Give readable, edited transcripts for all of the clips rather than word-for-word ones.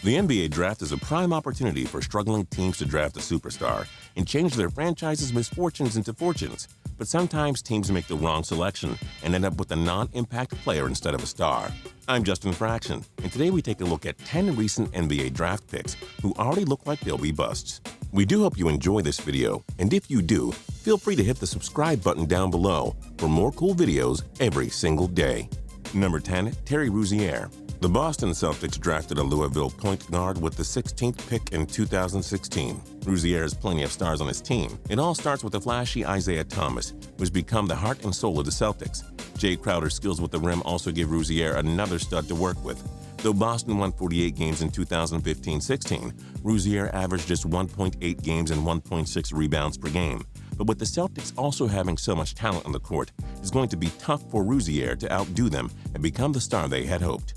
The NBA draft is a prime opportunity for struggling teams to draft a superstar and change their franchise's misfortunes into fortunes. But sometimes teams make the wrong selection and end up with a non-impact player instead of a star. I'm Justin Fraction, and today we take a look at 10 recent NBA draft picks who already look like they'll be busts. We do hope you enjoy this video, and if you do, feel free to hit the subscribe button down below for more cool videos every single day. Number 10, Terry Rozier. The Boston Celtics drafted a Louisville point guard with the 16th pick in 2016. Rozier has plenty of stars on his team. It all starts with the flashy Isaiah Thomas, who's become the heart and soul of the Celtics. Jay Crowder's skills with the rim also give Rozier another stud to work with. Though Boston won 48 games in 2015-16, Rozier averaged just 1.8 games and 1.6 rebounds per game. But with the Celtics also having so much talent on the court, it's going to be tough for Rozier to outdo them and become the star they had hoped.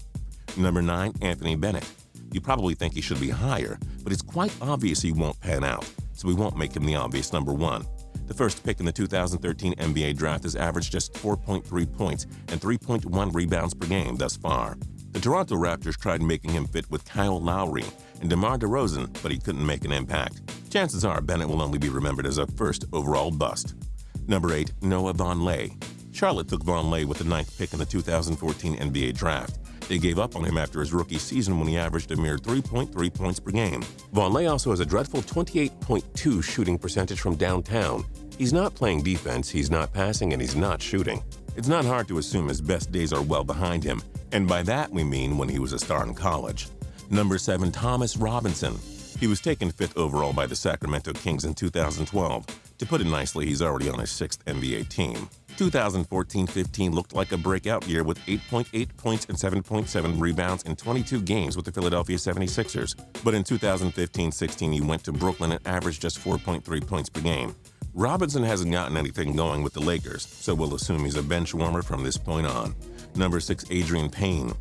Number 9, Anthony Bennett. You probably think he should be higher, but it's quite obvious he won't pan out, so we won't make him the obvious number 1. The first pick in the 2013 NBA draft has averaged just 4.3 points and 3.1 rebounds per game thus far. The Toronto Raptors tried making him fit with Kyle Lowry and DeMar DeRozan, but he couldn't make an impact. Chances are Bennett will only be remembered as a first overall bust. Number 8, Noah Vonleh. Charlotte took Vonleh with the 9th pick in the 2014 NBA draft. They gave up on him after his rookie season when he averaged a mere 3.3 points per game. Vonleh also has a dreadful 28.2 shooting percentage from downtown. He's not playing defense, he's not passing, and he's not shooting. It's not hard to assume his best days are well behind him, and by that we mean when he was a star in college. Number 7, Thomas Robinson. He was taken 5th overall by the Sacramento Kings in 2012. To put it nicely, he's already on his 6th NBA team. 2014-15 looked like a breakout year with 8.8 points and 7.7 rebounds in 22 games with the Philadelphia 76ers. But in 2015-16, he went to Brooklyn and averaged just 4.3 points per game. Robinson hasn't gotten anything going with the Lakers, so we'll assume he's a bench warmer from this point on. Number 6, Adrian Payne.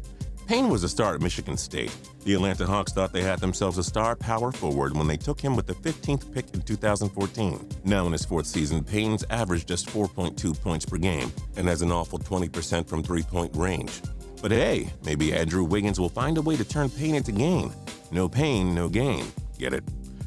Payne was a star at Michigan State. The Atlanta Hawks thought they had themselves a star power forward when they took him with the 15th pick in 2014. Now in his 4th season, Payne's averaged just 4.2 points per game and has an awful 20% from three-point range. But hey, maybe Andrew Wiggins will find a way to turn Payne into gain. No pain, no gain. Get it?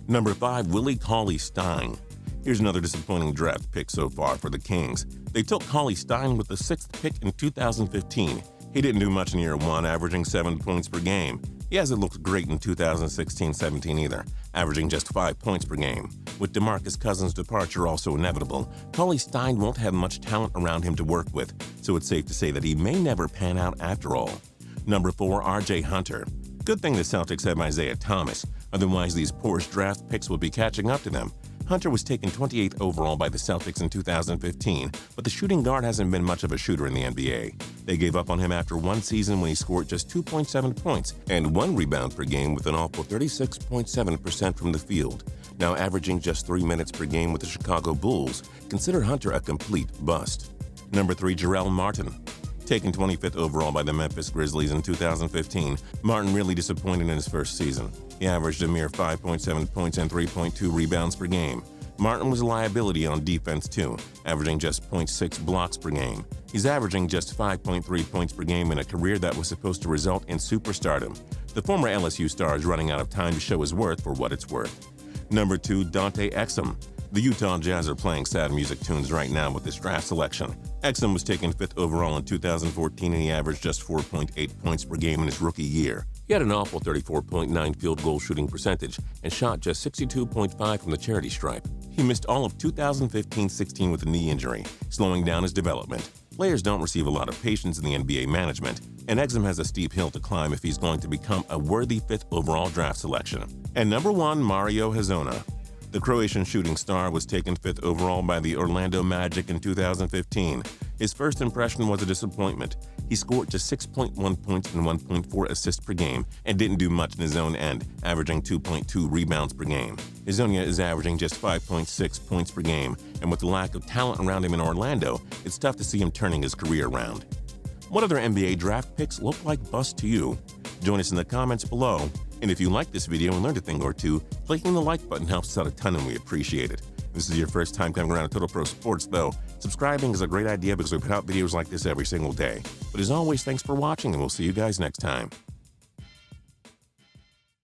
Number 5, Willie CauleyStein. Here's another disappointing draft pick so far for the Kings. They took Cauley-Stein with the 6th pick in 2015. He didn't do much in year 1, averaging 7 points per game. He hasn't looked great in 2016-17 either, averaging just 5 points per game. With DeMarcus Cousins' departure also inevitable, Cauley-Stein won't have much talent around him to work with, so it's safe to say that he may never pan out after all. Number 4, R.J. Hunter. Good thing the Celtics have Isaiah Thomas, otherwise these poorest draft picks would be catching up to them. Hunter was taken 28th overall by the Celtics in 2015, but the shooting guard hasn't been much of a shooter in the NBA. They gave up on him after one season when he scored just 2.7 points and 1 rebound per game with an awful 36.7% from the field. Now averaging just 3 minutes per game with the Chicago Bulls, consider Hunter a complete bust. Number 3, Jerrell Martin. Taken 25th overall by the Memphis Grizzlies in 2015, Martin really disappointed in his first season. He averaged a mere 5.7 points and 3.2 rebounds per game. Martin was a liability on defense too, averaging just 0.6 blocks per game. He's averaging just 5.3 points per game in a career that was supposed to result in superstardom. The former LSU star is running out of time to show his worth for what it's worth. Number 2, Dante Exum. The Utah Jazz are playing sad music tunes right now with this draft selection. Exum was taken 5th overall in 2014 and he averaged just 4.8 points per game in his rookie year. He had an awful 34.9 field goal shooting percentage and shot just 62.5 from the charity stripe. He missed all of 2015-16 with a knee injury, slowing down his development. Players don't receive a lot of patience in the NBA management, and Exum has a steep hill to climb if he's going to become a worthy 5th overall draft selection. And number 1, Mario Hezonja. The Croatian shooting star was taken 5th overall by the Orlando Magic in 2015. His first impression was a disappointment. He scored just 6.1 points and 1.4 assists per game and didn't do much in his own end, averaging 2.2 rebounds per game. Hezonja is averaging just 5.6 points per game, and with the lack of talent around him in Orlando, it's tough to see him turning his career around. What other NBA draft picks look like busts to you? Join us in the comments below. And if you like this video and learned a thing or two, clicking the like button helps us out a ton and we appreciate it. If this is your first time coming around to Total Pro Sports though, subscribing is a great idea because we put out videos like this every single day. But as always, thanks for watching and we'll see you guys next time.